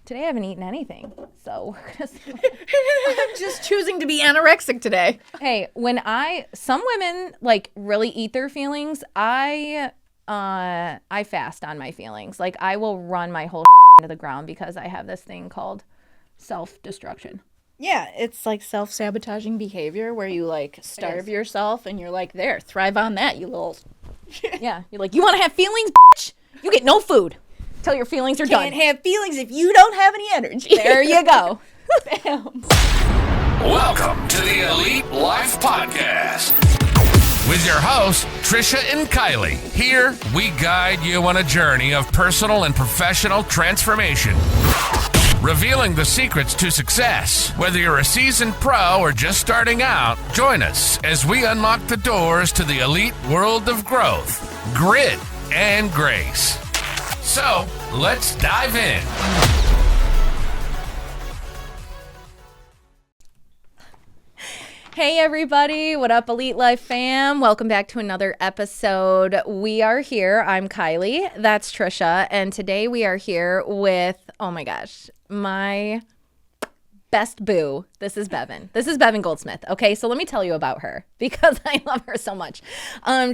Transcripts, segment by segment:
today I haven't eaten anything. So we're going to I'm just choosing to be anorexic today. Hey, some women like really eat their feelings. I fast on my feelings. Like I will run my whole into the ground because I have this thing called self-destruction. Yeah, it's like self-sabotaging behavior where you like starve yourself and you're like, there, thrive on that, you little... Yeah, you're like, you want to have feelings, bitch? You get no food till your feelings are done. Can't have feelings if you don't have any energy. There you go. Bam. Welcome to the Elite Life Podcast with your hosts, Trisha and Kylee. Here, we guide you on a journey of personal and professional transformation, revealing the secrets to success. Whether you're a seasoned pro or just starting out, join us as we unlock the doors to the elite world of growth, grit, and grace. So, let's dive in. Hey everybody, what up Elite Life fam? Welcome back to another episode. We are here, I'm Kylee, that's Trisha, and today we are here with, oh my gosh, my best boo. This is Bevin. This is Bevin Goldsmith. Okay, so let me tell you about her because I love her so much.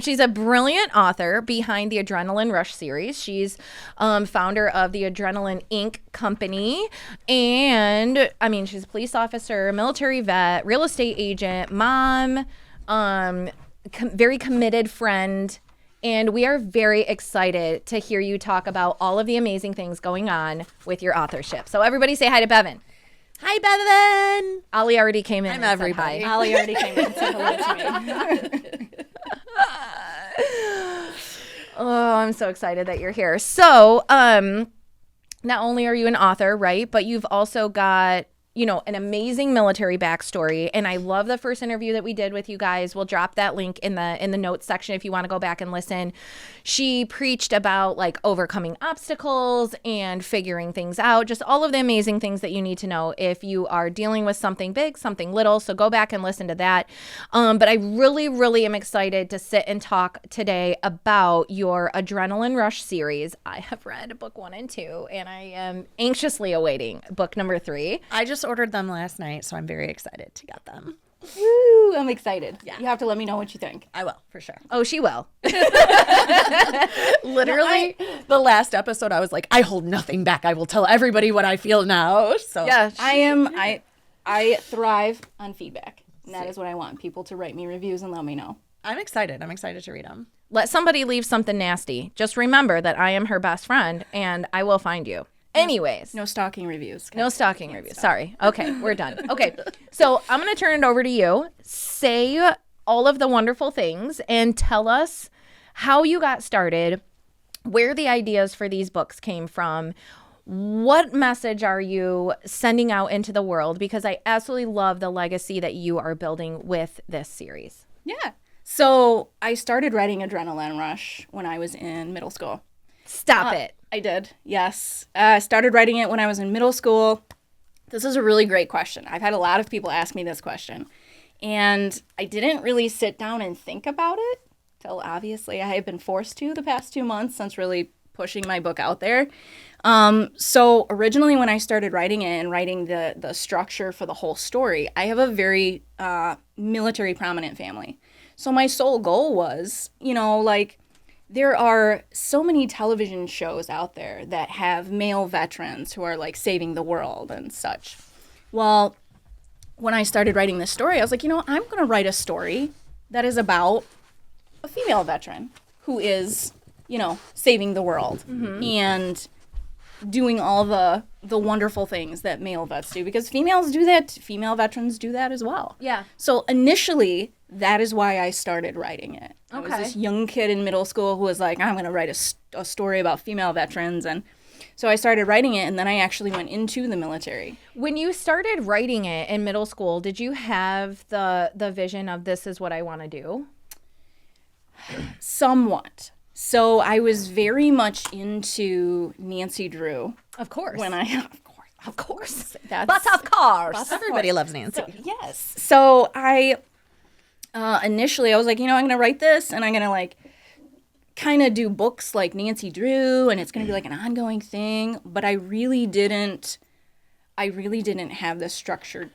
She's a brilliant author behind the Adrenaline Rush series. She's founder of the Adrenaline Inc. company. And I mean, she's a police officer, military vet, real estate agent, mom, very committed friend. And we are very excited to hear you talk about all of the amazing things going on with your authorship. So everybody say hi to Bevin. Hi, Bevin. Ollie already came in. I'm and said everybody. hi. Ollie already came in and said hello to me. Oh, I'm so excited that you're here. So, not only are you an author, right, but you've also got, you know, an amazing military backstory. And I love the first interview that we did with you guys. We'll drop that link in the notes section if you want to go back and listen. She preached about like overcoming obstacles and figuring things out, just all of the amazing things that you need to know if you are dealing with something big, something little. So go back and listen to that. But I really, really am excited to sit and talk today about your Adrenaline Rush series. I have read book 1 and 2, and I am anxiously awaiting book number 3. I just ordered them last night, so I'm very excited to get them. Woo, I'm excited. Yeah. You have to let me know what you think. I will, for sure. Oh, she will. Literally, the last episode, I was like, I hold nothing back. I will tell everybody what I feel now. So Yeah. I thrive on feedback. And that is what I want, people to write me reviews and let me know. I'm excited. I'm excited to read them. Let somebody leave something nasty. Just remember that I am her best friend, and I will find you. Anyways. No stalking reviews. No stalking reviews. Sorry. Okay, we're done. Okay, so I'm going to turn it over to you. Say all of the wonderful things and tell us how you got started, where the ideas for these books came from. What message are you sending out into the world? Because I absolutely love the legacy that you are building with this series. Yeah. So I started writing Adrenaline Rush when I was in middle school. Stop it. I did, yes. I started writing it when I was in middle school. This is a really great question. I've had a lot of people ask me this question. And I didn't really sit down and think about it till obviously I have been forced to the past 2 months since really pushing my book out there. So originally when I started writing it and writing the structure for the whole story, I have a very military prominent family. So my sole goal was, you know, like, there are so many television shows out there that have male veterans who are like saving the world and such. Well, when I started writing this story, I was like, you know, I'm going to write a story that is about a female veteran who is, you know, saving the world and doing all the wonderful things that male vets do, because females do that. Female veterans do that as well. Yeah. So initially, that is why I started writing it. I was this young kid in middle school who was like, I'm going to write a story about female veterans. And so I started writing it, and then I actually went into the military. When you started writing it in middle school, did you have the vision of this is what I want to do? Somewhat. So I was very much into Nancy Drew. Of course. Of course. But of course. Everybody loves Nancy. So, yes. So I initially I was like, you know, I'm going to write this and I'm going to like kind of do books like Nancy Drew and it's going to be like an ongoing thing. But I really didn't I really didn't have the structured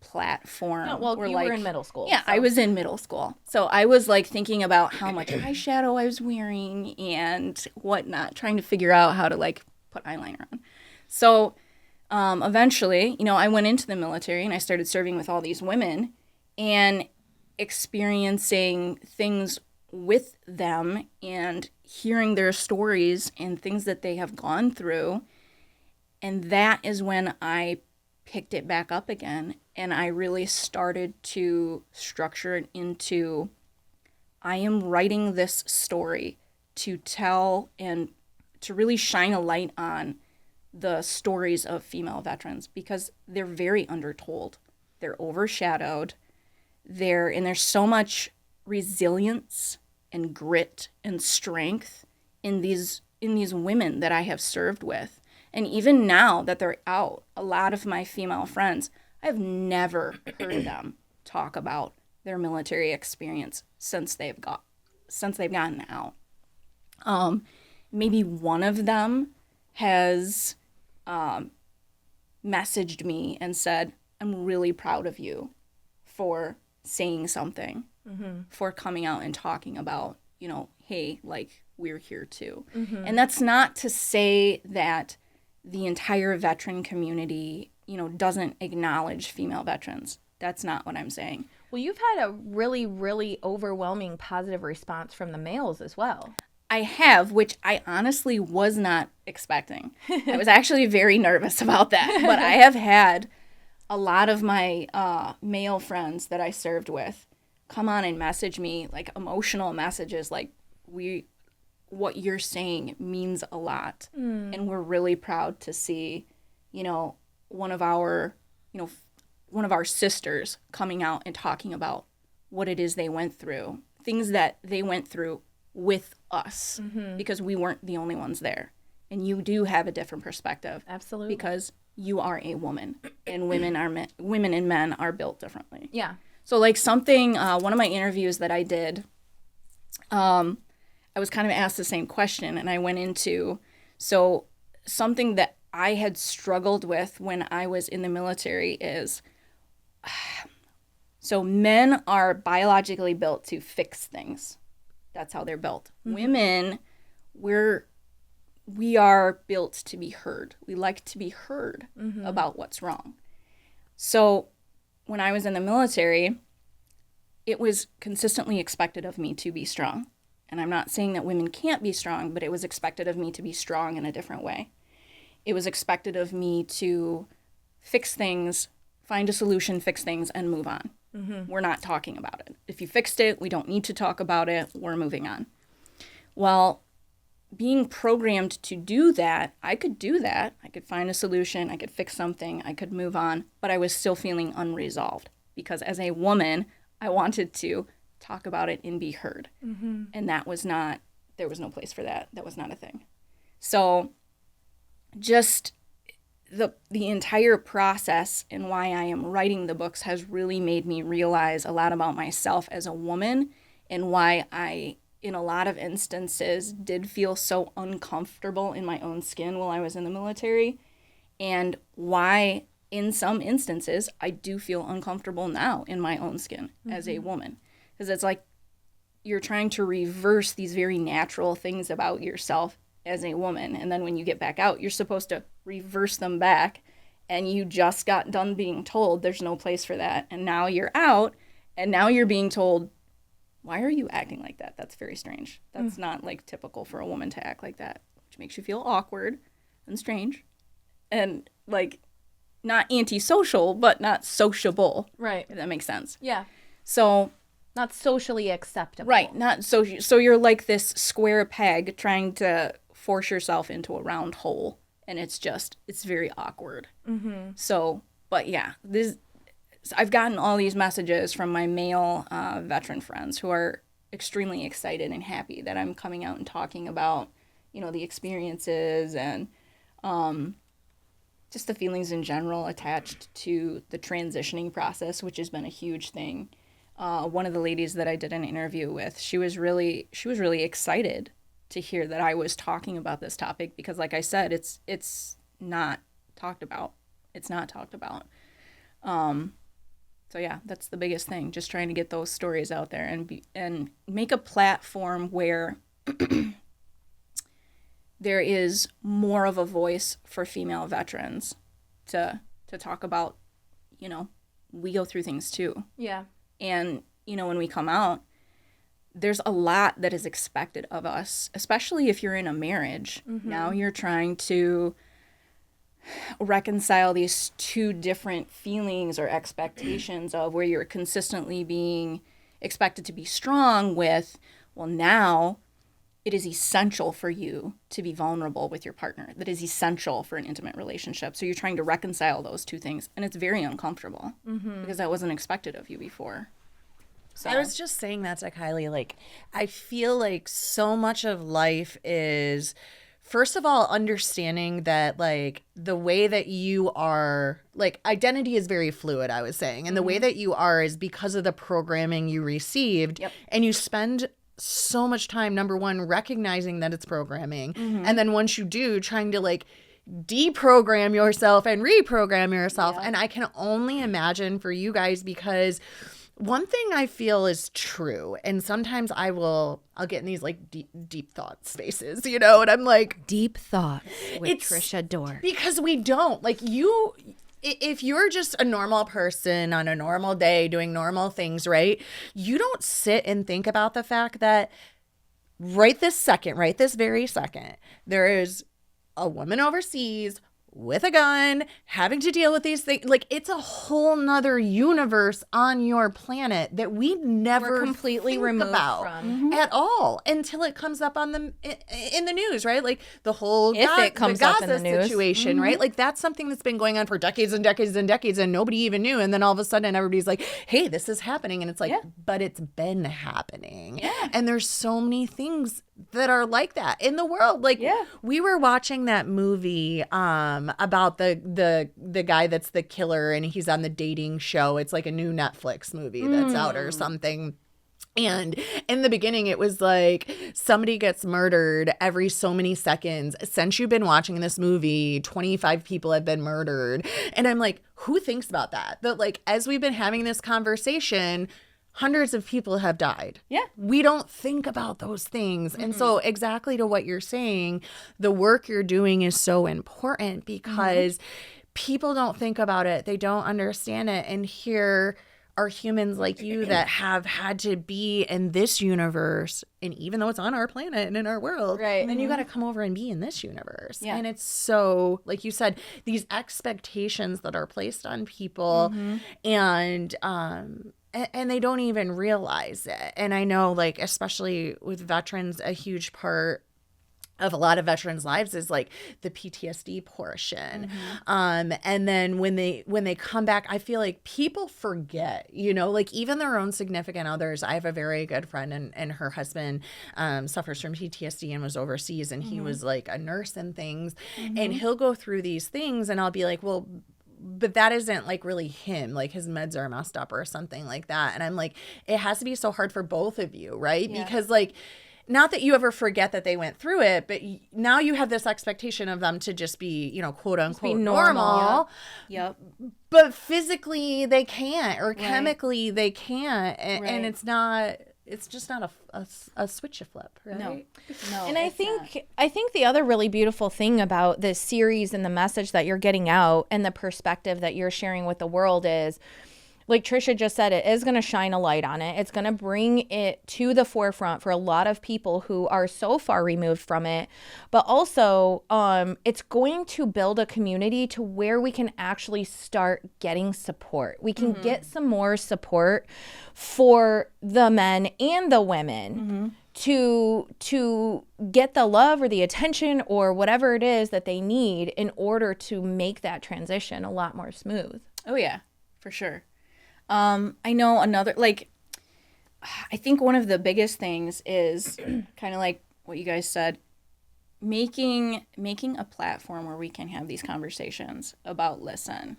platform. No, well, where, you were in middle school. Yeah, so. I was in middle school. So I was like thinking about how much eyeshadow I was wearing and whatnot, trying to figure out how to like put eyeliner on. So eventually, I went into the military and I started serving with all these women and experiencing things with them and hearing their stories and things that they have gone through. And that is when I picked it back up again and I really started to structure it into, I am writing this story to tell and to really shine a light on the stories of female veterans because they're very undertold. They're overshadowed. And there's so much resilience and grit and strength in these women that I have served with. And even now that they're out, a lot of my female friends, I've never heard them talk about their military experience since they've gotten out. Maybe one of them has messaged me and said, I'm really proud of you for saying something, for coming out and talking about, hey, like, we're here too. And that's not to say that the entire veteran community, doesn't acknowledge female veterans. That's not what I'm saying. Well, you've had a really, really overwhelming positive response from the males as well. I have, which I honestly was not expecting. I was actually very nervous about that. But I have had a lot of my male friends that I served with come on and message me, like emotional messages, like, what you're saying means a lot. And we're really proud to see, one of our sisters coming out and talking about what it is they went through, things that they went through with us, because we weren't the only ones there. And you do have a different perspective. Absolutely. Because you are a woman, and women and men are built differently. Yeah. So like something, one of my interviews that I did, I was kind of asked the same question, and I went into, so something that I had struggled with when I was in the military is, so men are biologically built to fix things. That's how they're built. Women, we are built to be heard. We like to be heard about what's wrong. So when I was in the military, it was consistently expected of me to be strong. And I'm not saying that women can't be strong, but it was expected of me to be strong in a different way. It was expected of me to fix things, find a solution, fix things, and move on. We're not talking about it. If you fixed it, we don't need to talk about it. We're moving on. Well, being programmed to do that, I could do that. I could find a solution. I could fix something. I could move on. But I was still feeling unresolved because as a woman, I wanted to talk about it and be heard. And that was not, there was no place for that. That was not a thing. So just the entire process and why I am writing the books has really made me realize a lot about myself as a woman and why I, in a lot of instances, did feel so uncomfortable in my own skin while I was in the military, and why in some instances I do feel uncomfortable now in my own skin as a woman. Because it's like you're trying to reverse these very natural things about yourself as a woman, and then when you get back out, you're supposed to reverse them back, and you just got done being told there's no place for that, and now you're out, and now you're being told, why are you acting like that? That's very strange. That's not like typical for a woman to act like that, which makes you feel awkward and strange and like not antisocial, but not sociable. Right. If that makes sense. Yeah. So Not socially acceptable. right, not so you're like this square peg trying to force yourself into a round hole, and it's very awkward. So, but yeah, I've gotten all these messages from my male veteran friends who are extremely excited and happy that I'm coming out and talking about, the experiences and just the feelings in general attached to the transitioning process, which has been a huge thing. One of the ladies that I did an interview with, she was really excited to hear that I was talking about this topic because, like I said, it's not talked about it's not talked about. So yeah, that's the biggest thing. Just trying to get those stories out there and make a platform where there is more of a voice for female veterans to talk about, we go through things too. Yeah. And, when we come out, there's a lot that is expected of us, especially if you're in a marriage. Mm-hmm. Now you're trying to reconcile these two different feelings or expectations of where you're consistently being expected to be strong with, well, now it is essential for you to be vulnerable with your partner. That is essential for an intimate relationship. So you're trying to reconcile those two things, and it's very uncomfortable because that wasn't expected of you before. So. I was just saying that to Kylie. Like, I feel like so much of life is, first of all, understanding that, like, the way that you are, like, identity is very fluid, I was saying. And the way that you are is because of the programming you received. Yep. And you spend so much time, number one, recognizing that it's programming. And then once you do, trying to, like, deprogram yourself and reprogram yourself. And I can only imagine for you guys, because one thing I feel is true, and sometimes I'll get in these like deep thought spaces, and I'm like, deep thoughts with Trisha Dorr. Because we don't, like, if you're just a normal person on a normal day doing normal things, right, you don't sit and think about the fact that right this very second, there is a woman overseas with a gun, having to deal with these things. Like, it's a whole nother universe on your planet that we never We're completely think removed about from at all until it comes up on in the news, right? Like the whole it comes the up Gaza in the news. situation, right? Like, that's something that's been going on for decades and decades and decades, and nobody even knew. And then all of a sudden, everybody's like, "Hey, this is happening," and it's like, but it's been happening. Yeah. And there's so many things that are like that in the world. Like, we were watching that movie about the guy that's the killer, and he's on the dating show. It's like a new Netflix movie that's out or something. And in the beginning, it was like somebody gets murdered every so many seconds. Since you've been watching this movie, 25 people have been murdered. And I'm like, who thinks about that? That, like, as we've been having this conversation, hundreds of people have died. Yeah. We don't think about those things. And so exactly to what you're saying, the work you're doing is so important because people don't think about it. They don't understand it. And here are humans like you that have had to be in this universe. And even though it's on our planet and in our world, right, then you got to come over and be in this universe. Yeah. And it's so, like you said, these expectations that are placed on people and they don't even realize it. And I know, like, especially with veterans, a huge part of a lot of veterans' lives is like the PTSD portion. And then when they come back, I feel like people forget, like even their own significant others. I have a very good friend and her husband suffers from PTSD and was overseas, and he was like a nurse and things. And he'll go through these things and I'll be like, well, but that isn't like really him, like his meds are messed up or something like that. And I'm like, it has to be so hard for both of you, right? Yeah. Because, like, not that you ever forget that they went through it, but now you have this expectation of them to just be, quote unquote, normal. Yep. But physically they can't, or chemically they can't. And it's just not a switch you flip, right? No. And I think the other really beautiful thing about this series and the message that you're getting out and the perspective that you're sharing with the world is, like Trisha just said, it is going to shine a light on it. It's going to bring it to the forefront for a lot of people who are so far removed from it. But also, it's going to build a community to where we can actually start getting support. We can get some more support for the men and the women to get the love or the attention or whatever it is that they need in order to make that transition a lot more smooth. Oh, yeah, for sure. I know I think one of the biggest things is kind of like what you guys said, making a platform where we can have these conversations about, listen,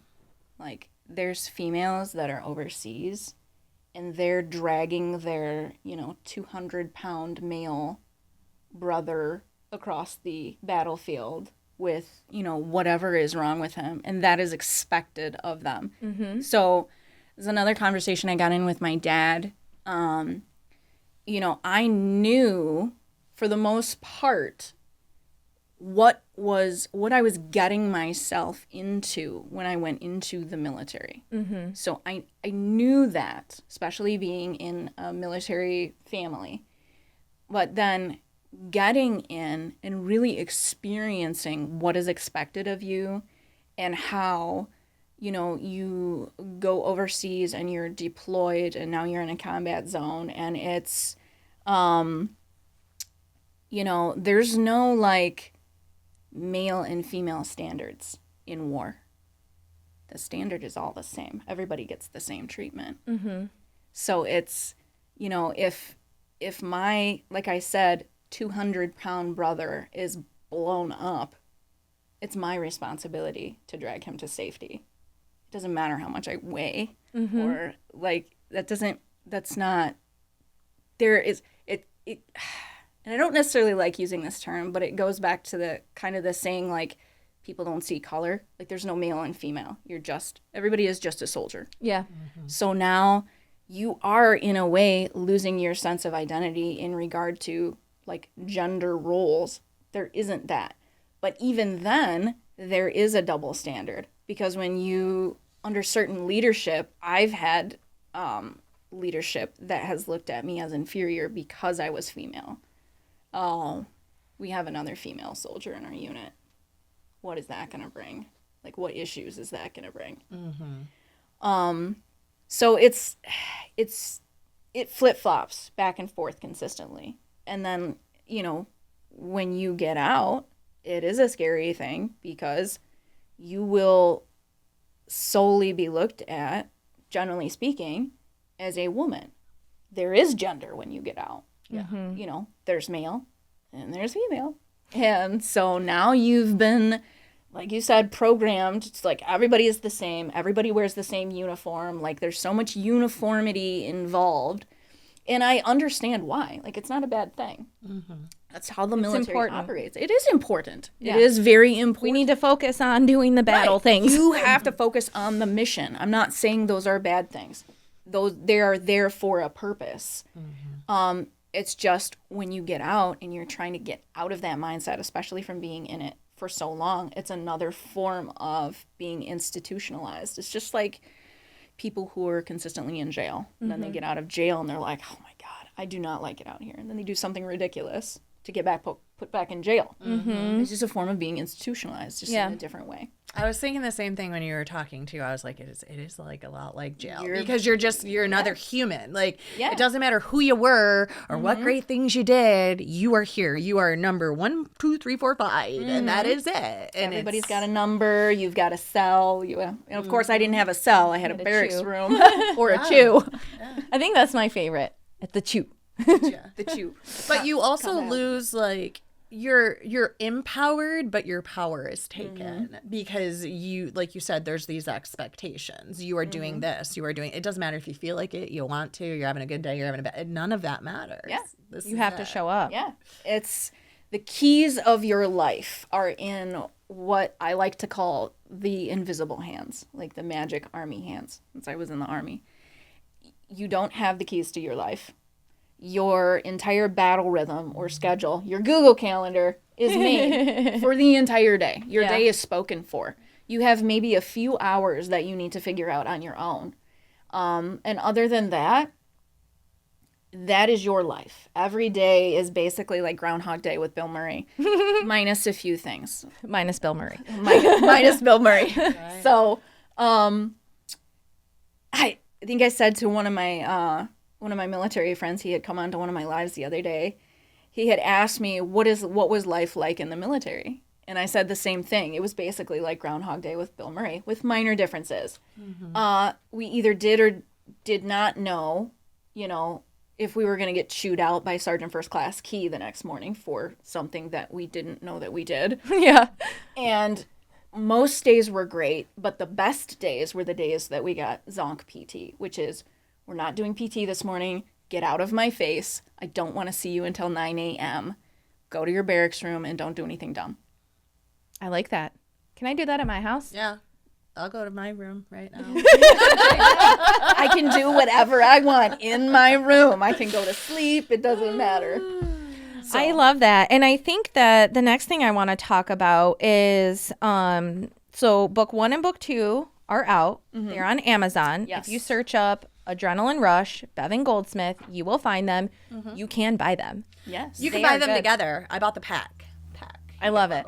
like, there's females that are overseas and they're dragging their, 200-pound male brother across the battlefield with, whatever is wrong with him. And that is expected of them. So there's another conversation I got in with my dad. I knew for the most part what I was getting myself into when I went into the military. So I knew that, especially being in a military family. But then getting in and really experiencing what is expected of you and how, you go overseas and you're deployed and now you're in a combat zone and it's, there's no like male and female standards in war. The standard is all the same. Everybody gets the same treatment. So it's, if my, like I said, 200-pound brother is blown up, it's my responsibility to drag him to safety. It doesn't matter how much I weigh or like that's not, there is, it, and I don't necessarily like using this term, but it goes back to the kind of the saying like people don't see color. Like there's no male and female. Everybody is just a soldier. Yeah. So now you are in a way losing your sense of identity in regard to like gender roles. There isn't that. But even then, there is a double standard because when you, under certain leadership, I've had leadership that has looked at me as inferior because I was female. Oh, we have another female soldier in our unit. What is that going to bring? Like, what issues is that going to bring? So it flip-flops back and forth consistently. And then, when you get out, it is a scary thing because you will solely be looked at, generally speaking, as a woman. There is gender when you get out. There's male and there's female. And so now you've been, like you said, programmed. It's like everybody is the same. Everybody wears the same uniform. Like there's so much uniformity involved. And I understand why. Like, it's not a bad thing. That's how the military operates. It is important. Yeah. It is very important. We need to focus on doing the battle things. You have to focus on the mission. I'm not saying those are bad things. They are there for a purpose. It's just when you get out and you're trying to get out of that mindset, especially from being in it for so long, it's another form of being institutionalized. It's just like people who are consistently in jail. And then they get out of jail and they're like, oh my God, I do not like it out here. And then they do something ridiculous to get back put back in jail. It's just a form of being institutionalized, just in a different way. I was thinking the same thing when you were talking too. I was like, it is like a lot like jail because you're another human. Like it doesn't matter who you were or what great things you did. You are here. You are number 1, 2, 3, 4, 5, and that is it. And everybody's got a number. You've got a cell. And of course, I didn't have a cell. I had a barracks room or a chew. I think that's my favorite. It's the chew. The chew. But you also lose like. You're empowered, but your power is taken because you, like you said, there's these expectations. You are doing this. You are doing. It doesn't matter if you feel like it. You want to. You're having a good day. You're having a bad. None of that matters. Yeah, you have to show up. Yeah, it's the keys of your life are in what I like to call the invisible hands, like the magic army hands. Since I was in the army, you don't have the keys to your life. Your entire battle rhythm or schedule, your Google Calendar is made for the entire day. Your day is spoken for. You have maybe a few hours that you need to figure out on your own. And other than that, that is your life. Every day is basically like Groundhog Day with Bill Murray, minus a few things. Minus Bill Murray. Minus Bill Murray. Right. So I think I said to one of my military friends, he had come on to one of my lives the other day. He had asked me, what was life like in the military? And I said the same thing. It was basically like Groundhog Day with Bill Murray, with minor differences. We either did or did not know, if we were going to get chewed out by Sergeant First Class Key the next morning for something that we didn't know that we did. Yeah. And most days were great, but the best days were the days that we got zonk PT, which is, we're not doing PT this morning. Get out of my face. I don't want to see you until 9 a.m. Go to your barracks room and don't do anything dumb. I like that. Can I do that at my house? Yeah. I'll go to my room right now. I can do whatever I want in my room. I can go to sleep. It doesn't matter. I love that. And I think that the next thing I want to talk about is so book 1 and book 2 are out. They're on Amazon. Yes. If you search up Adrenaline Rush, Bevin Goldsmith, you will find them. You can buy them. Yes. You can They buy are them good. together. I bought the pack. I love it.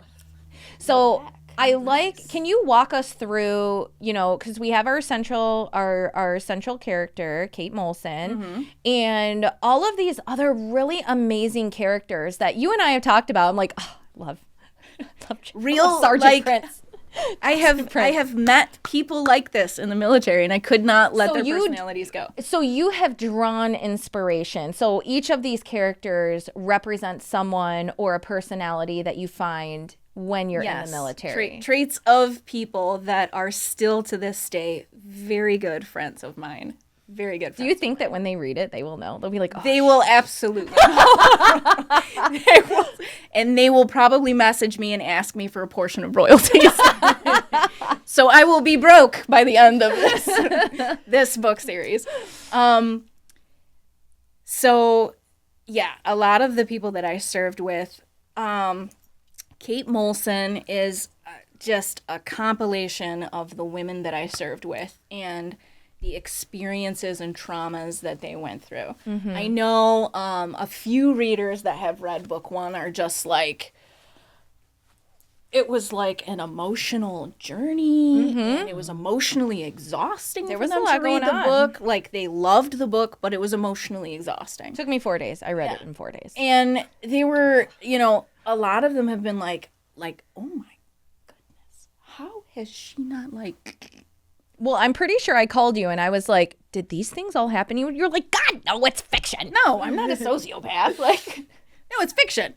So I like, can you walk us through, you know, because we have our central character, Kate Molson, and all of these other really amazing characters that you and I have talked about. I'm like, oh, love Real, Sergeant like, Prince. I have met people like this in the military, and I could not let their personalities go. So you have drawn inspiration. So each of these characters represents someone or a personality that you find when you're in the military. Traits of people that are still to this day very good friends of mine. Very good friends. Do you think that when they read it, they will know? They'll be like, oh, They will absolutely. And they will probably message me and ask me for a portion of royalties. So I will be broke by the end of this book series. So yeah, a lot of the people that I served with, Kate Molson is just a compilation of the women that I served with and the experiences and traumas that they went through. I know a few readers that have read book 1 are just like, it was like an emotional journey, and it was emotionally exhausting for was them a lot to read going the on. book. Like, they loved the book, but it was emotionally exhausting. took me 4 days. I read it in 4 days. And they were, you know, a lot of them have been like, oh my goodness, how has she not, like... Well, I'm pretty sure I called you and I was like, did these things all happen to you? You're like, God, no, it's fiction. No, I'm not a sociopath. Like, no, it's fiction.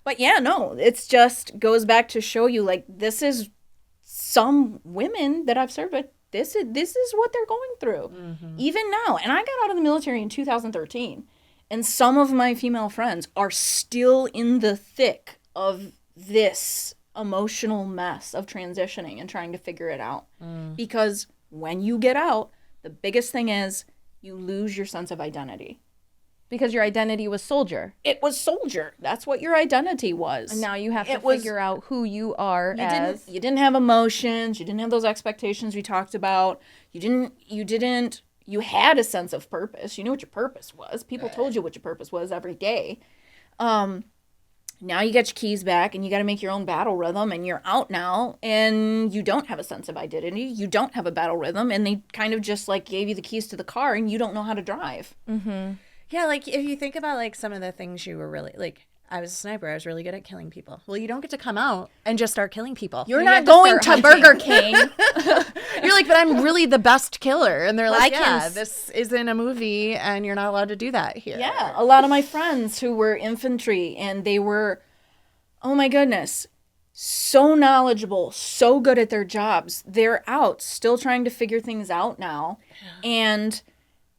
But yeah, no, it's just goes back to show you, like, this is some women that I've served with. This is what they're going through, even now. And I got out of the military in 2013, and some of my female friends are still in the thick of this emotional mess of transitioning and trying to figure it out. Because when you get out, the biggest thing is you lose your sense of identity. Because your identity was soldier. It was soldier. That's what your identity was. And now you have to figure out who you are as. You didn't have emotions. You didn't have those expectations we talked about. You had a sense of purpose. You knew what your purpose was. People told you what your purpose was every day. Now you get your keys back and you got to make your own battle rhythm, and you're out now and you don't have a sense of identity. You don't have a battle rhythm, and they kind of just like gave you the keys to the car and you don't know how to drive. Yeah, like if you think about like some of the things you were really like, I was a sniper. I was really good at killing people. Well, you don't get to come out and just start killing people. You're not going to Burger King. You're like, but I'm really the best killer. And they're like, I can this isn't a movie and you're not allowed to do that here. Yeah, a lot of my friends who were infantry, and they were, oh my goodness, so knowledgeable, so good at their jobs. They're out, still trying to figure things out now. And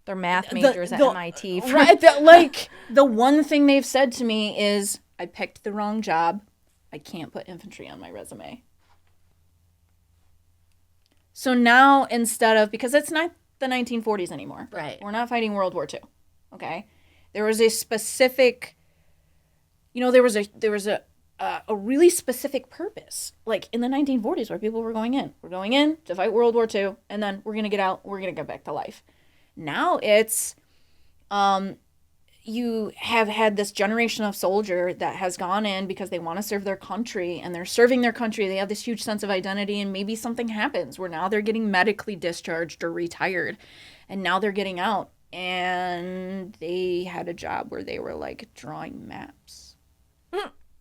They're math majors at MIT. right, like, the one thing they've said to me is, I picked the wrong job. I can't put infantry on my resume. So now, instead of, because it's not the 1940s anymore. Right. We're not fighting World War II. Okay. There was a specific, there was a really specific purpose, like in the 1940s, where people were going in. We're going in to fight World War II, and then we're going to get out. We're going to get back to life. Now it's, you have had this generation of soldier that has gone in because they want to serve their country, and they're serving their country. They have this huge sense of identity, and maybe something happens where now they're getting medically discharged or retired, and now they're getting out, and they had a job where they were like drawing maps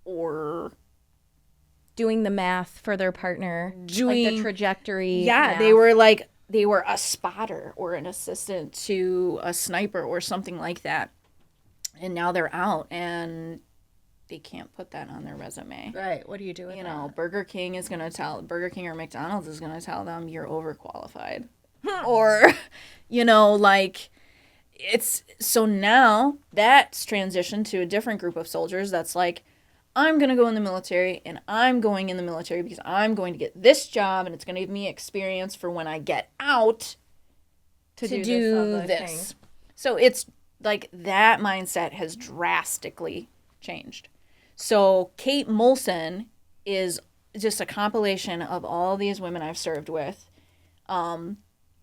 or Doing the math for their partner. Like the trajectory. yeah, math. they were a spotter or an assistant to a sniper or something like that. And now they're out and they can't put that on their resume. Right. What do you do with that? Burger King or McDonald's is going to tell them you're overqualified. Or, it's, so now that's transitioned to a different group of soldiers that's like, I'm going to go in the military, and I'm going in the military because I'm going to get this job, and it's going to give me experience for when I get out to do this. So it's like that mindset has drastically changed. So Kate Molson is just a compilation of all these women I've served with,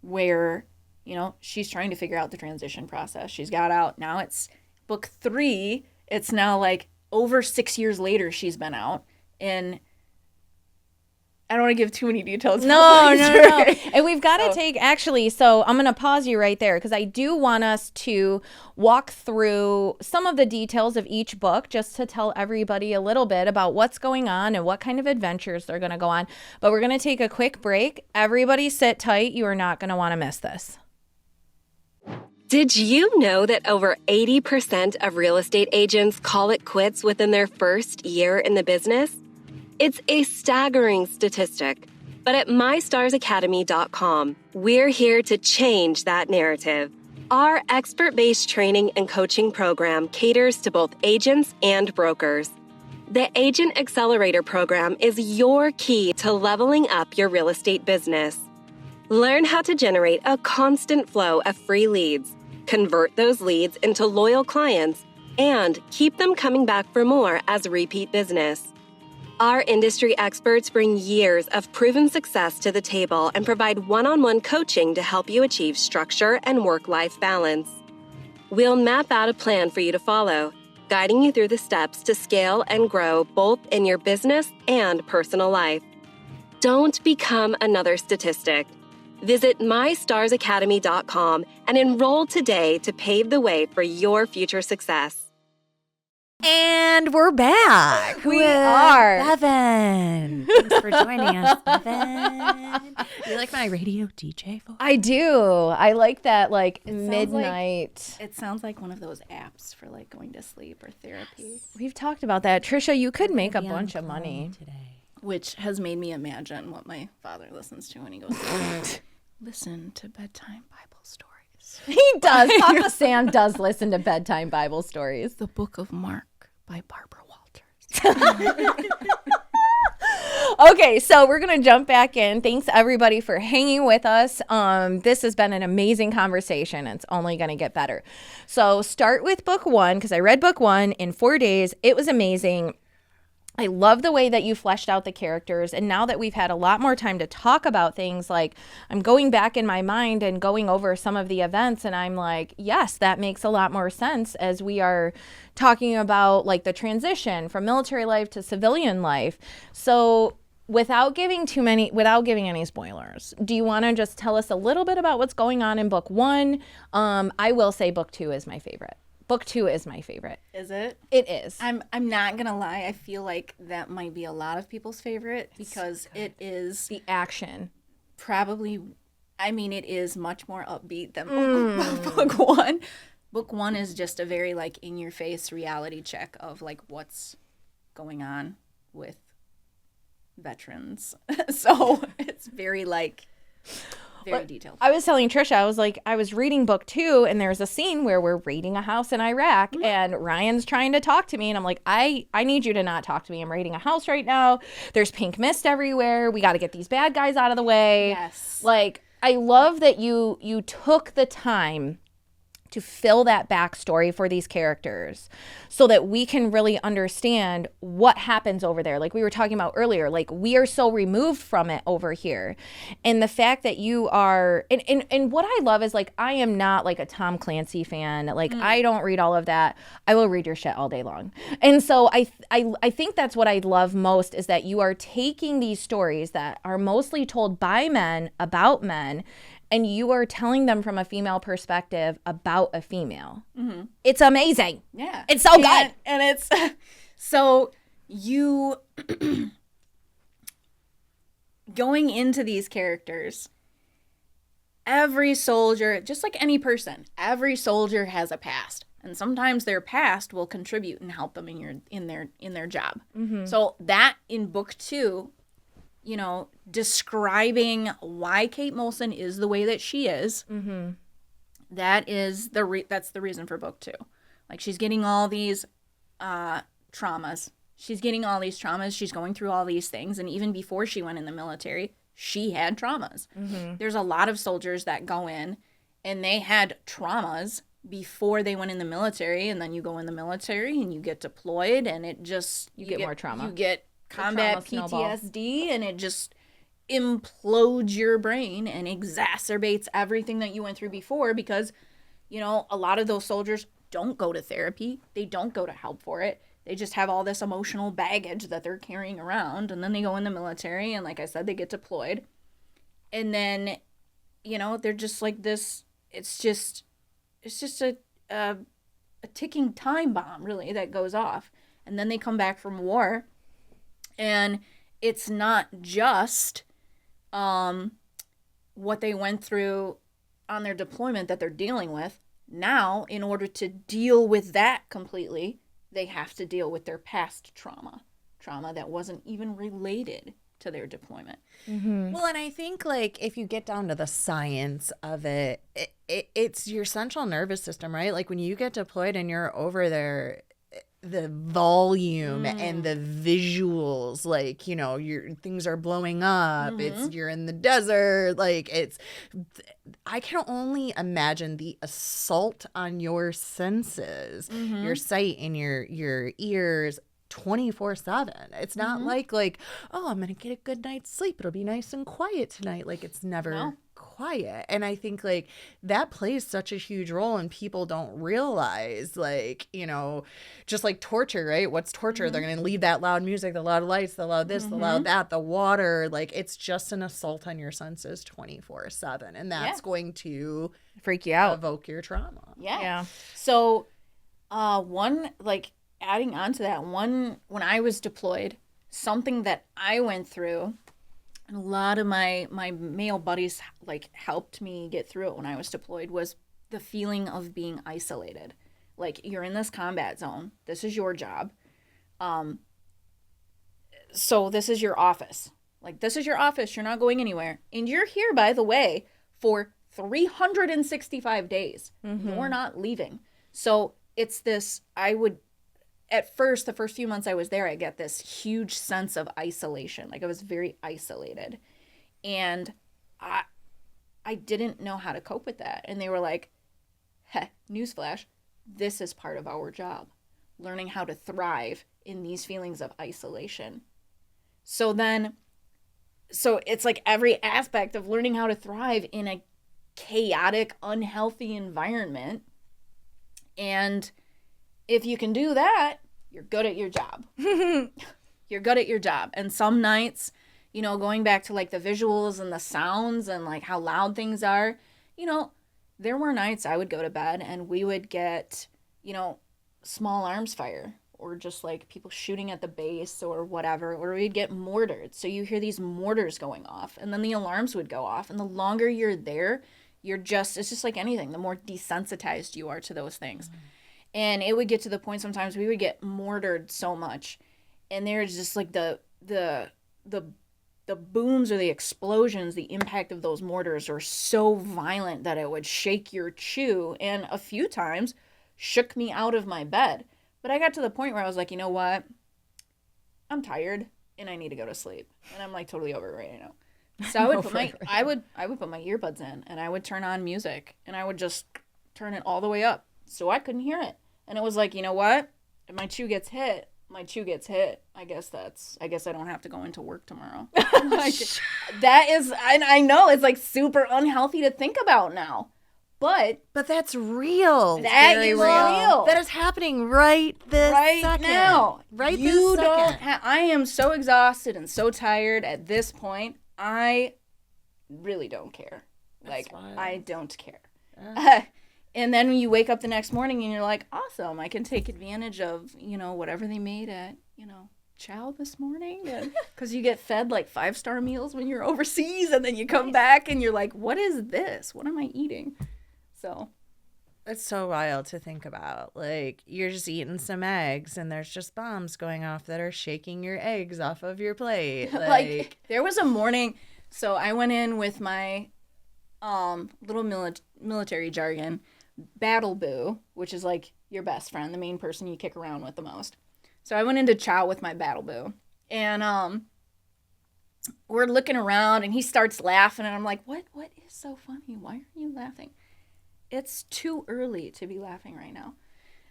where, you know, she's trying to figure out the transition process. She's got out. Now it's book 3. It's now like over 6 years later she's been out. And I don't want to give too many details. No. And we've got to take, actually, so I'm going to pause you right there because I do want us to walk through some of the details of each book just to tell everybody a little bit about what's going on and what kind of adventures they're going to go on. But we're going to take a quick break. Everybody sit tight. You are not going to want to miss this. Did you know that over 80% of real estate agents call it quits within their first year in the business? It's a staggering statistic, but at mystarsacademy.com, we're here to change that narrative. Our expert-based training and coaching program caters to both agents and brokers. The Agent Accelerator program is your key to leveling up your real estate business. Learn how to generate a constant flow of free leads, convert those leads into loyal clients, and keep them coming back for more as repeat business. Our industry experts bring years of proven success to the table and provide one-on-one coaching to help you achieve structure and work-life balance. We'll map out a plan for you to follow, guiding you through the steps to scale and grow both in your business and personal life. Don't become another statistic. Visit mystarsacademy.com and enroll today to pave the way for your future success. And we're back. We are. Bevin. Thanks for joining us, Bevin. You like my radio DJ voice? I do. I like that, like, sounds midnight. It sounds like one of those apps for like going to sleep or therapy. We've talked about that. Trisha, you could make a bunch of money. Today. Which has made me imagine what my father listens to when he goes, listen to bedtime Bible stories. He does. Papa Sam does listen to bedtime Bible stories. The Book of Mark by Barbara Walters. Okay, so we're going to jump back in. Thanks, everybody, for hanging with us. This has been an amazing conversation. It's only going to get better. So start with book 1, because I read book 1 in 4 days. It was amazing. I love the way that you fleshed out the characters. And now that we've had a lot more time to talk about things, like I'm going back in my mind and going over some of the events, and I'm like, yes, that makes a lot more sense as we are talking about like the transition from military life to civilian life. So without giving any spoilers, do you want to just tell us a little bit about what's going on in book 1? I will say book 2 is my favorite. Book 2 is my favorite. Is it? It is. I'm not gonna lie. I feel like that might be a lot of people's favorite because it is the action. Probably. I mean, it is much more upbeat than book 1. Book 1 is just a very like in your face reality check of like what's going on with veterans. So it's very like. Very detailed. I was telling Trisha, I was like, I was reading book 2, and there's a scene where we're raiding a house in Iraq, and Ryan's trying to talk to me, and I'm like, I need you to not talk to me. I'm raiding a house right now. There's pink mist everywhere. We got to get these bad guys out of the way. Yes. Like, I love that you took the time to fill that backstory for these characters so that we can really understand what happens over there. Like we were talking about earlier, like we are so removed from it over here. And the fact that you are, and what I love is like, I am not like a Tom Clancy fan. Like I don't read all of that. I will read your shit all day long. And so I think that's what I love most is that you are taking these stories that are mostly told by men about men, and you are telling them from a female perspective about a female. Mm-hmm. It's amazing. Yeah. It's so good. And it's, so you, going into these characters, every soldier, just like any person, every soldier has a past. And sometimes their past will contribute and help them in their job. Mm-hmm. So that in book 2, you know, describing why Kate Molson is the way that she is, mm-hmm. that is that's the reason for book 2. Like she's getting all these traumas She's getting all these traumas. She's going through all these things. And even before she went in the military, she had traumas. There's a lot of soldiers that go in and they had traumas before they went in the military. And then you go in the military and you get deployed and it just... You get more trauma. You get combat trauma snowball. PTSD and it just implodes your brain and exacerbates everything that you went through before because, you know, a lot of those soldiers don't go to therapy. They don't go to help for it. They just have all this emotional baggage that they're carrying around. And then they go in the military. And like I said, they get deployed. And then, you know, they're just like this. It's just a ticking time bomb, really, that goes off. And then they come back from war. And it's not just what they went through on their deployment that they're dealing with. Now, in order to deal with that completely, they have to deal with their past trauma that wasn't even related to their deployment. Well, and I think, like, if you get down to the science of it, it's your central nervous system, right? Like, when you get deployed and you're over there, the volume and the visuals, like, you know, things are blowing up, you're in the desert, like, I can only imagine the assault on your senses, your sight and your ears 24/7. It's not like, oh, I'm gonna get a good night's sleep, it'll be nice and quiet tonight. Like, it's never quiet. And I think, like, that plays such a huge role, and people don't realize, like, you know, just like torture, right? What's torture? They're gonna leave that loud music, the loud lights, the loud this, the loud that, the water. Like, it's just an assault on your senses 24/7, and that's going to freak you out, evoke your trauma. Yeah. So adding on to that, when I was deployed, something that I went through, and a lot of my male buddies, like, helped me get through it when I was deployed, was the feeling of being isolated. Like, you're in this combat zone. This is your job. So this is your office. Like, this is your office. You're not going anywhere. And you're here, by the way, for 365 days. You're not leaving. So it's this, at first, the first few months I was there, I get this huge sense of isolation. Like, I was very isolated. And I didn't know how to cope with that. And they were like, newsflash, this is part of our job. Learning how to thrive in these feelings of isolation. So it's like every aspect of learning how to thrive in a chaotic, unhealthy environment. And if you can do that, you're good at your job. You're good at your job. And some nights, you know, going back to, like, the visuals and the sounds and, like, how loud things are, you know, there were nights I would go to bed and we would get, you know, small arms fire, or just, like, people shooting at the base or whatever, or we'd get mortared. So you hear these mortars going off, and then the alarms would go off. And the longer you're there, it's just like anything, the more desensitized you are to those things. And it would get to the point sometimes we would get mortared so much, and there's just, like, the booms or the explosions, the impact of those mortars are so violent that it would shake your chew, and a few times shook me out of my bed. But I got to the point where I was like, you know what? I'm tired and I need to go to sleep. And I'm, like, totally over it right now. So I would put my earbuds in and I would turn on music and I would just turn it all the way up so I couldn't hear it. And it was like, you know what? If my chew gets hit, I guess I don't have to go into work tomorrow. Like, that is, I know it's, like, super unhealthy to think about now. But that's real. That is real. That is happening right second. Now. Right you this second. I am so exhausted and so tired at this point. I really don't care. Like, I don't care. And then when you wake up the next morning and you're like, awesome, I can take advantage of, you know, whatever they made at, you know, Chow this morning. Because you get fed, like, 5-star meals when you're overseas, and then you come back and you're like, what is this? What am I eating? So it's so wild to think about. Like, you're just eating some eggs and there's just bombs going off that are shaking your eggs off of your plate. Like there was a morning, so I went in with my little military jargon, battle boo, which is, like, your best friend, the main person you kick around with the most. So I went into chow with my battle boo. And we're looking around and he starts laughing and I'm like, what is so funny? Why are you laughing? It's too early to be laughing right now.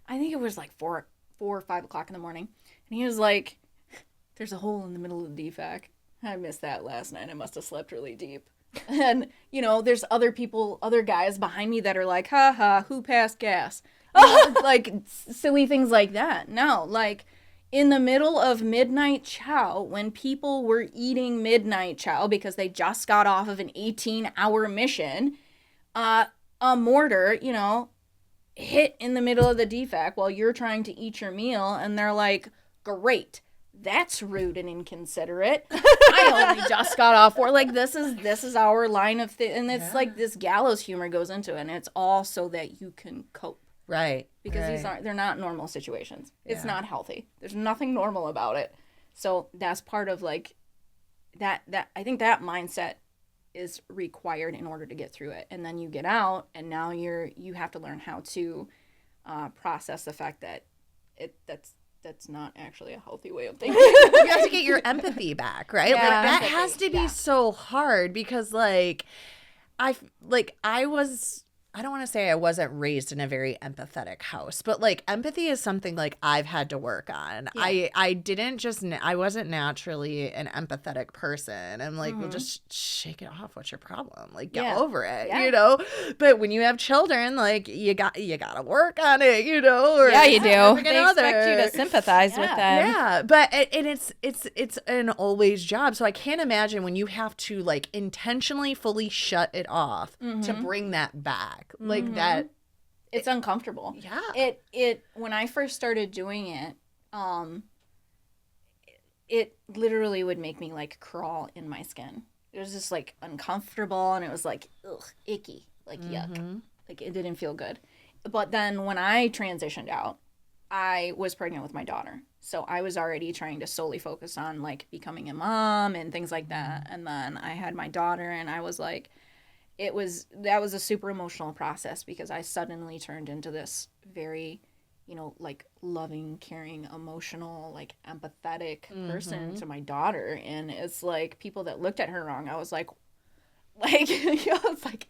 I think it was like 4 or 5 o'clock in the morning. And he was like, there's a hole in the middle of the DFAC. I missed that last night. I must have slept really deep. And, you know, there's other guys behind me that are like, ha ha, who passed gas? Like silly things like that. No, like in the middle of midnight chow, when people were eating midnight chow because they just got off of an 18-hour mission, a mortar, you know, hit in the middle of the DFAC while you're trying to eat your meal, and they're like, great, that's rude and inconsiderate. I only just got off work. Like, this is our line of and it's like this gallows humor goes into it, and it's all so that you can cope. Right. Because they're not normal situations. It's not healthy. There's nothing normal about it. So that's part of like that I think that mindset is required in order to get through it. And then you get out and now you have to learn how to process the fact that that's not actually a healthy way of thinking. You have to get your empathy back, right? Yeah, like that empathy, has to be so hard because I don't want to say I wasn't raised in a very empathetic house, but like empathy is something like I've had to work on. Yeah. I wasn't naturally an empathetic person. I'm like, well, just shake it off. What's your problem? Like, get over it, you know? But when you have children, like you got to work on it, you know? Or you do. They expect you to sympathize with them. Yeah, but it's an always job. So I can't imagine when you have to like intentionally fully shut it off to bring that back. Like that, it's uncomfortable. Yeah. It when I first started doing it, it literally would make me like crawl in my skin. It was just like uncomfortable, and it was like ugh, icky, like yuck. Like it didn't feel good. But then when I transitioned out, I was pregnant with my daughter. So I was already trying to solely focus on like becoming a mom and things like that. And then I had my daughter, and I was like, that was a super emotional process because I suddenly turned into this very, you know, like loving, caring, emotional, like empathetic person to my daughter. And it's like people that looked at her wrong, I was like, you know, it's like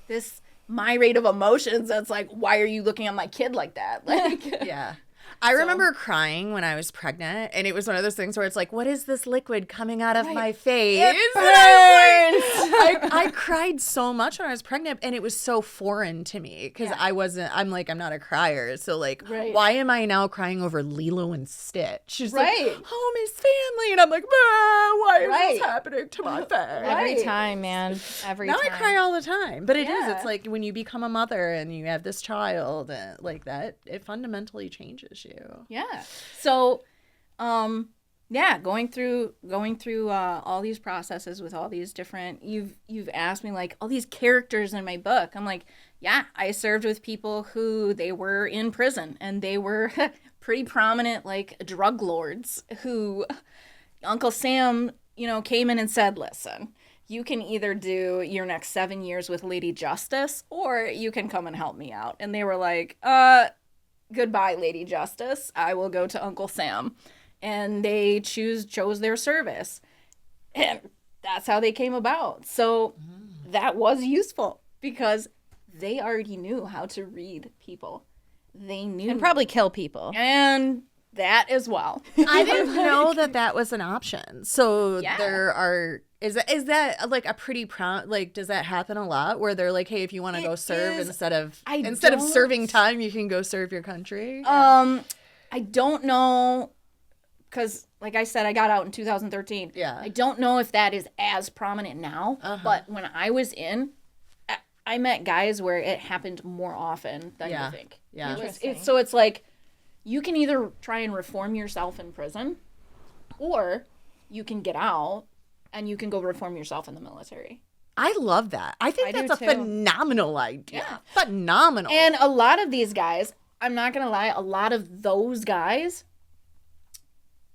this, my rate of emotions. That's like, why are you looking at my kid like that? Like, yeah. I remember crying when I was pregnant, and it was one of those things where it's like, what is this liquid coming out of my face? It burns. I cried so much when I was pregnant, and it was so foreign to me because I'm not a crier. So like, why am I now crying over Lilo and Stitch? She's like, home is family. And I'm like, why is this happening to my face? Every time, man. Every time. Now I cry all the time. But it is. It's like when you become a mother and you have this child like that, it fundamentally changes you. Yeah. So, going through all these processes with all these different, you've asked me like all these characters in my book. I'm like, yeah, I served with people who they were in prison and they were pretty prominent like drug lords who Uncle Sam, you know, came in and said, listen, you can either do your next 7 years with Lady Justice or you can come and help me out. And they were like, goodbye, Lady Justice. I will go to Uncle Sam. And they chose their service. And that's how they came about. So that was useful because they already knew how to read people. They knew. And probably kill people. And that as well. I didn't know that was an option. So there are... Is that like a pretty like does that happen a lot where they're like, hey, if you want to go serve instead of serving time, you can go serve your country? I don't know because like I said, I got out in 2013. Yeah. I don't know if that is as prominent now, but when I was in, I met guys where it happened more often than you think. Yeah. So it's like you can either try and reform yourself in prison or you can get out and you can go reform yourself in the military. I love that. I think that's a phenomenal idea. Yeah. Phenomenal. And a lot of these guys, I'm not going to lie, a lot of those guys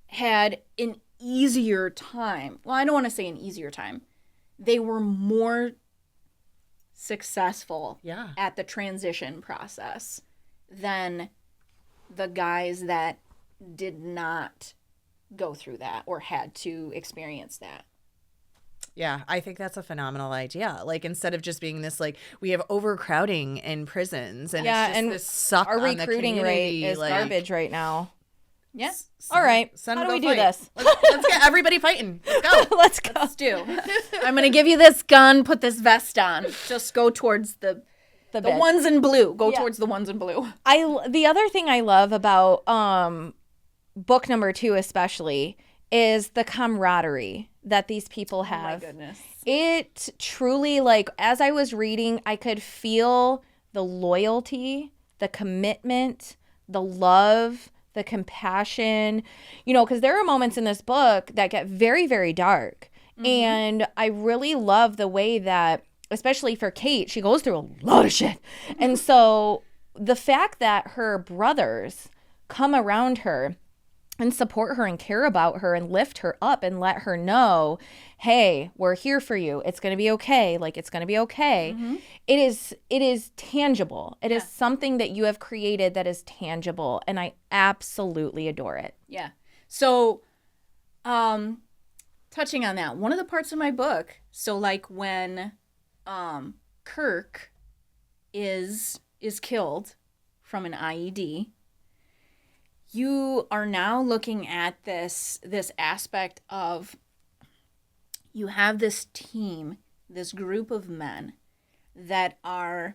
had an easier time. Well, I don't want to say an easier time. They were more successful at the transition process than the guys that did not go through that or had to experience that. Yeah, I think that's a phenomenal idea. Like, instead of just being this, like, we have overcrowding in prisons, and Yeah, it's just and this suck our on the recruiting rate community, is like, garbage right now. Yes. All right. send How them do to we go do fight. this? Let's get everybody fighting. Let's go. Let's go. Let's do. I'm going to give you this gun, put this vest on. Just go towards the bed. ones in blue. Go Yeah. towards the ones in blue. The other thing I love about book number 2 especially is the camaraderie that these people have. Oh my goodness. It truly, like, as I was reading, I could feel the loyalty, the commitment, the love, the compassion, because there are moments in this book that get very, very dark. And I really love the way that, especially for Kate, she goes through a lot of shit. And so the fact that her brothers come around her and support her and care about her and lift her up and let her know, hey, we're here for you. It's going to be okay. Like, it's going to be okay. It is tangible. It is something that you have created that is tangible. And I absolutely adore it. Yeah. So, touching on that, one of the parts of my book, so like when Kirk is killed from an IED, you are now looking at this aspect of, you have this team, this group of men that are,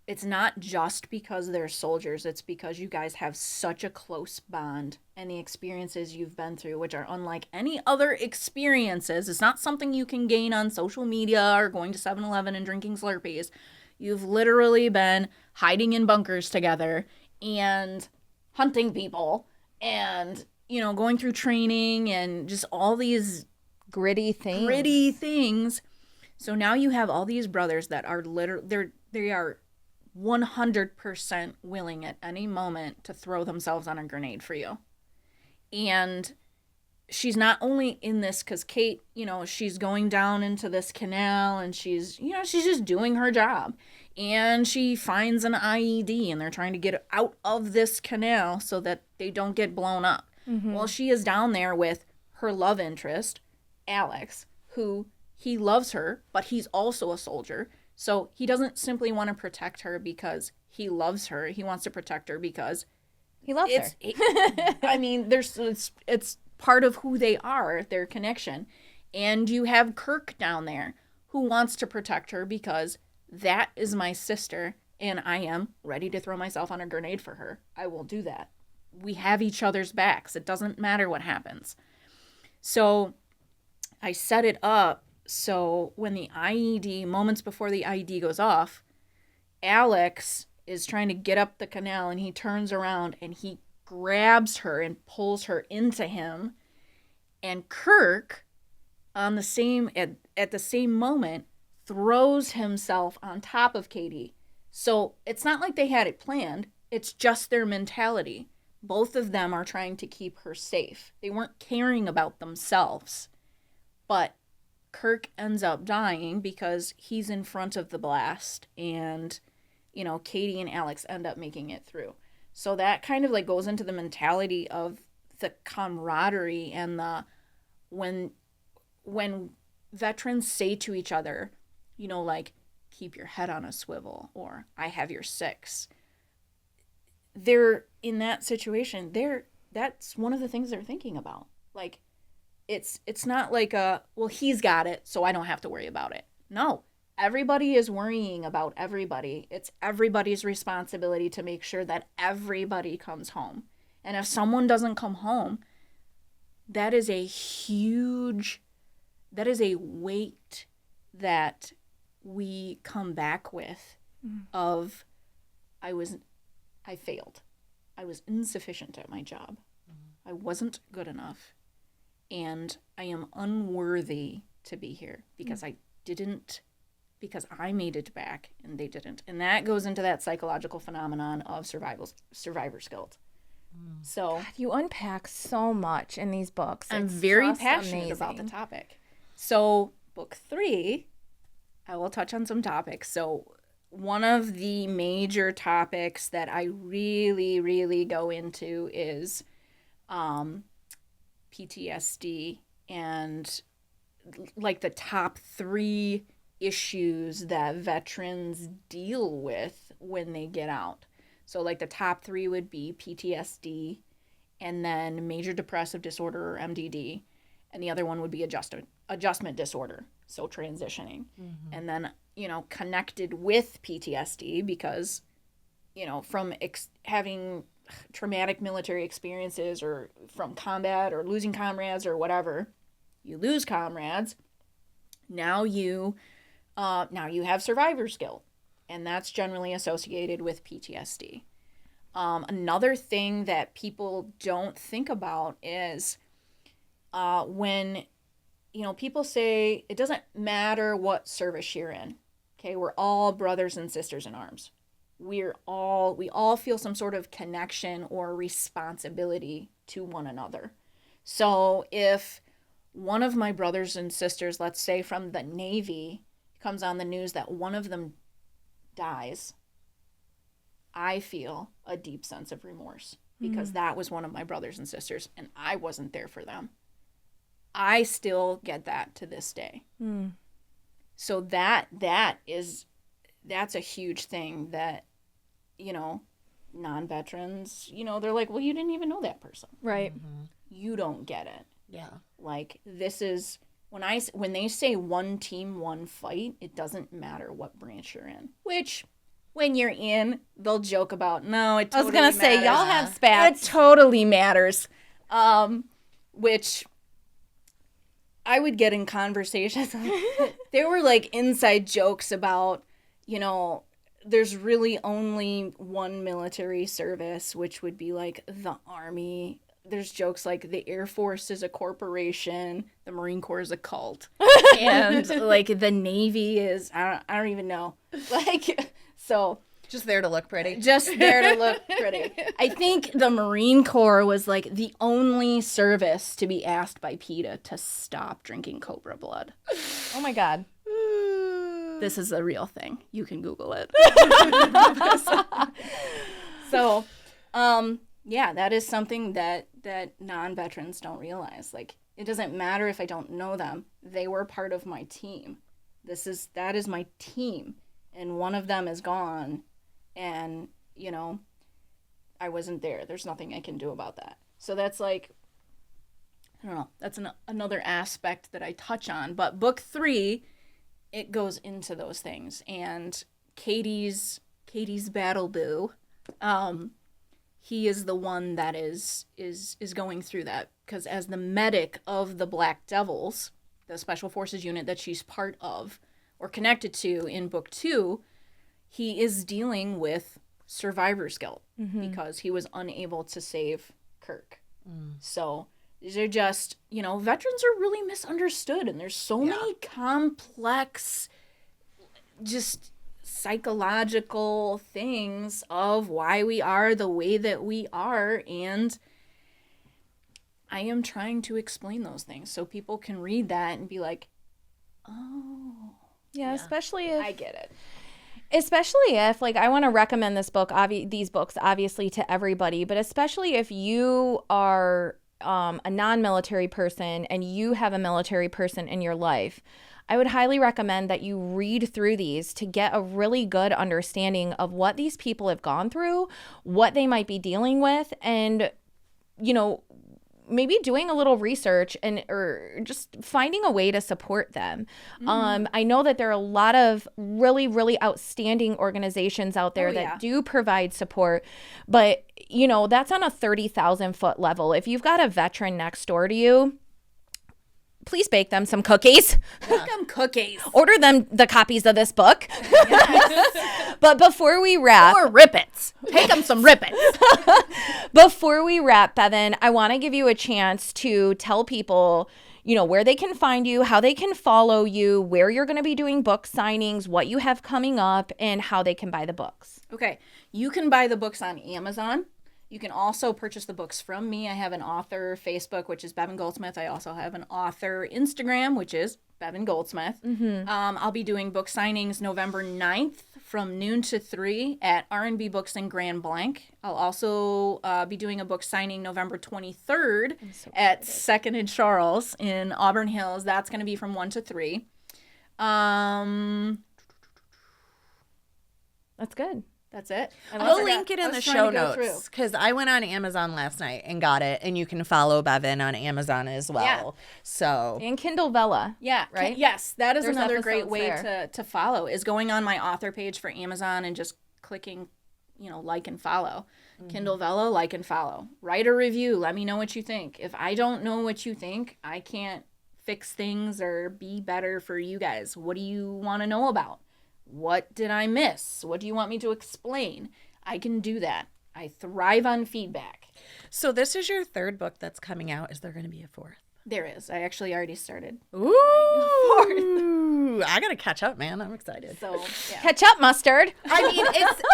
it's not just because they're soldiers, it's because you guys have such a close bond, and the experiences you've been through, which are unlike any other experiences. It's not something you can gain on social media or going to 7-Eleven and drinking Slurpees. You've literally been hiding in bunkers together and hunting people and, going through training and just all these Gritty things. So now you have all these brothers that are they are 100% willing at any moment to throw themselves on a grenade for you. And she's not only in this because Kate, she's going down into this canal and she's just doing her job. And she finds an IED and they're trying to get out of this canal so that they don't get blown up. Well, she is down there with her love interest, Alex, who he loves her, but he's also a soldier. So he doesn't simply want to protect her because he loves her. He wants to protect her because He loves her. I mean, it's part of who they are, their connection. And you have Kirk down there who wants to protect her because that is my sister and I am ready to throw myself on a grenade for her. I will do that. We have each other's backs. It doesn't matter what happens. So I set it up so when the IED, moments before the IED goes off, Alex is trying to get up the canal and he turns around and he grabs her and pulls her into him. And Kirk, at the same moment, throws himself on top of Katie. So it's not like they had it planned. It's just their mentality. Both of them are trying to keep her safe. They weren't caring about themselves. But Kirk ends up dying because he's in front of the blast and, Katie and Alex end up making it through. So that kind of like goes into the mentality of the camaraderie and the when veterans say to each other, like, keep your head on a swivel or I have your six. They're in that situation. That's one of the things they're thinking about. Like, it's not like he's got it, so I don't have to worry about it. No, everybody is worrying about everybody. It's everybody's responsibility to make sure that everybody comes home. And if someone doesn't come home, that is a weight that we come back with of, I failed. I was insufficient at my job. I wasn't good enough. And I am unworthy to be here because because I made it back and they didn't. And that goes into that psychological phenomenon of survivor's guilt. So God, you unpack so much in these books. I'm It's very just passionate about the amazing. topic. So book 3, I will touch on some topics. So one of the major topics that I really, really go into is PTSD, and like the top 3 issues that veterans deal with when they get out. So like the top 3 would be PTSD, and then major depressive disorder, or MDD, and the other one would be adjustment disorder, so transitioning. And then, connected with PTSD, because, from having traumatic military experiences, or from combat, or losing comrades, or whatever, you lose comrades. Now you have survivor's guilt, and that's generally associated with PTSD. Another thing that people don't think about is when, people say it doesn't matter what service you're in. Okay, we're all brothers and sisters in arms. We all feel some sort of connection or responsibility to one another. So if one of my brothers and sisters, let's say from the Navy, comes on the news that one of them dies, I feel a deep sense of remorse, because that was one of my brothers and sisters, and I wasn't there for them. I still get that to this day. So that's a huge thing that, non-veterans, they're like, well, you didn't even know that person. Right. You don't get it. Yeah. Like, this is, when they say one team, one fight, it doesn't matter what branch you're in. Which, when you're in, they'll joke about, no, it totally I was going to say, y'all have spats. It totally matters. Which I would get in conversations. There were, like, inside jokes about, there's really only one military service, which would be, like, the Army. There's jokes like the Air Force is a corporation, the Marine Corps is a cult, and like the Navy is, I don't even know. Like, so. Just there to look pretty. Just there to look pretty. I think the Marine Corps was like the only service to be asked by PETA to stop drinking Cobra blood. Oh my God. This is a real thing. You can Google it. So, yeah, that is something that non-veterans don't realize. Like, it doesn't matter if I don't know them. They were part of my team. That is my team. And one of them is gone. And, I wasn't there. There's nothing I can do about that. So that's like, I don't know. That's another aspect that I touch on. But book 3, it goes into those things. And Katie's battle boo, he is the one that is going through that, because as the medic of the Black Devils, the Special Forces unit that she's part of or connected to in book 2, he is dealing with survivor's guilt because he was unable to save Kirk. So these are just, veterans are really misunderstood, and there's so many complex, just psychological things of why we are the way that we are, and I am trying to explain those things so people can read that and be like, oh, Yeah, especially if I get it. Especially if, like, I want to recommend these books obviously to everybody, but especially if you are a non-military person and you have a military person in your life, I would highly recommend that you read through these to get a really good understanding of what these people have gone through, what they might be dealing with, and, maybe doing a little research or just finding a way to support them. I know that there are a lot of really, really outstanding organizations out there that do provide support, but that's on a 30,000 foot level. If you've got a veteran next door to you, please bake them some cookies. Bake them cookies. Order them the copies of this book. Yes. But before we wrap... Or rippets. Take them some rippets. Before we wrap, Bevin, I want to give you a chance to tell people, where they can find you, how they can follow you, where you're going to be doing book signings, what you have coming up, and how they can buy the books. Okay. You can buy the books on Amazon. You can also purchase the books from me. I have an author Facebook, which is Bevin Goldsmith. I also have an author Instagram, which is Bevin Goldsmith. I'll be doing book signings November 9th from noon to 3 at R&B Books in Grand Blanc. I'll also be doing a book signing November 23rd at 2nd and Charles in Auburn Hills. That's going to be from 1 to 3. That's good. That's it. I'll link it in the show notes because I went on Amazon last night and got it, and you can follow Bevin on Amazon as well. Yeah. So And Kindle Vella. Yeah, right? Yes, that is There's another great episodes way there. to follow is going on my author page for Amazon and just clicking, like and follow. Kindle Vella, like and follow. Write a review. Let me know what you think. If I don't know what you think, I can't fix things or be better for you guys. What do you want to know about? What did I miss? What do you want me to explain? I can do that. I thrive on feedback. So this is your third book that's coming out. Is there going to be a fourth? There is. I actually already started. Ooh, I gotta catch up, man. I'm excited. So, yeah. Catch up, Mustard. I mean,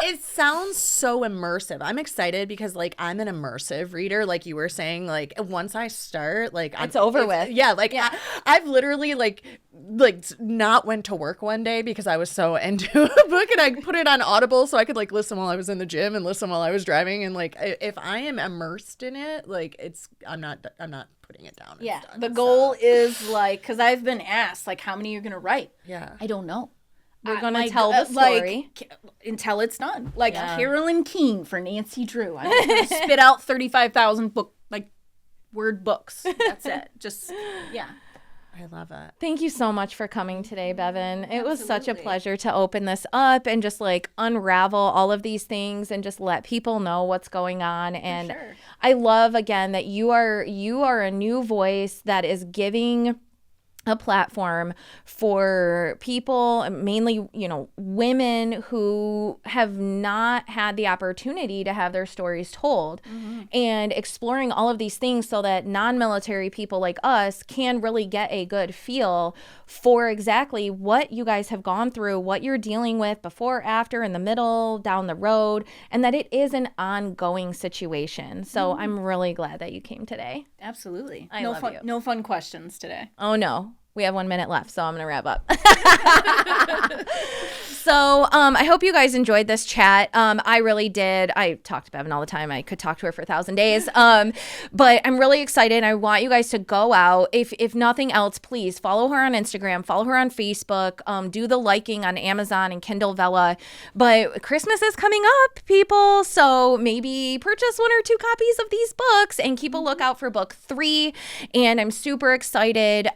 it sounds so immersive. I'm excited because I'm an immersive reader, like you were saying. Like once I start, it's over with. Yeah, I've literally not went to work one day because I was so into a book, and I put it on Audible so I could listen while I was in the gym and listen while I was driving. And if I am immersed in it, I'm not putting it down. Yeah, It's done, the goal is because I've been asked how many you're gonna write. Yeah, I don't know. We're going to tell the story. Until it's done. Carolyn Keene for Nancy Drew. I'm going to spit out 35,000 word books. That's it. Just, yeah. I love it. Thank you so much for coming today, Bevin. It was such a pleasure to open this up and just unravel all of these things and just let people know what's going on. And sure. I love again that you are a new voice that is giving a platform for people, mainly, women who have not had the opportunity to have their stories told, and exploring all of these things so that non-military people like us can really get a good feel for exactly what you guys have gone through, what you're dealing with before, after, in the middle, down the road, and that it is an ongoing situation. So I'm really glad that you came today. Absolutely. I love you. No fun questions today. Oh, no. We have 1 minute left, so I'm going to wrap up. So I hope you guys enjoyed this chat. I really did. I talk to Bevin all the time. I could talk to her for 1,000 days. But I'm really excited. I want you guys to go out. If nothing else, please follow her on Instagram, follow her on Facebook, do the liking on Amazon and Kindle Vella. But Christmas is coming up, people. So maybe purchase 1 or 2 copies of these books and keep a lookout for book 3. And I'm super excited.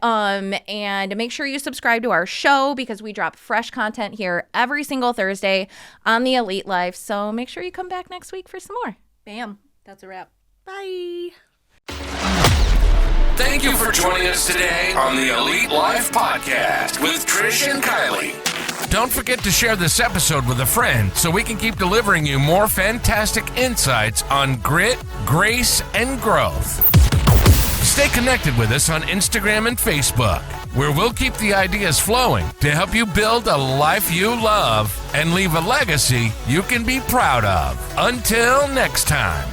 And make sure you subscribe to our show because we drop fresh content here every single Thursday on the Elite Life. So make sure you come back next week for some more. Bam. That's a wrap. Bye. Thank you for joining us today on the Elite Life Podcast with Trish and Kylee. Don't forget to share this episode with a friend so we can keep delivering you more fantastic insights on grit, grace, and growth. Stay connected with us on Instagram and Facebook, where we'll keep the ideas flowing to help you build a life you love and leave a legacy you can be proud of. Until next time.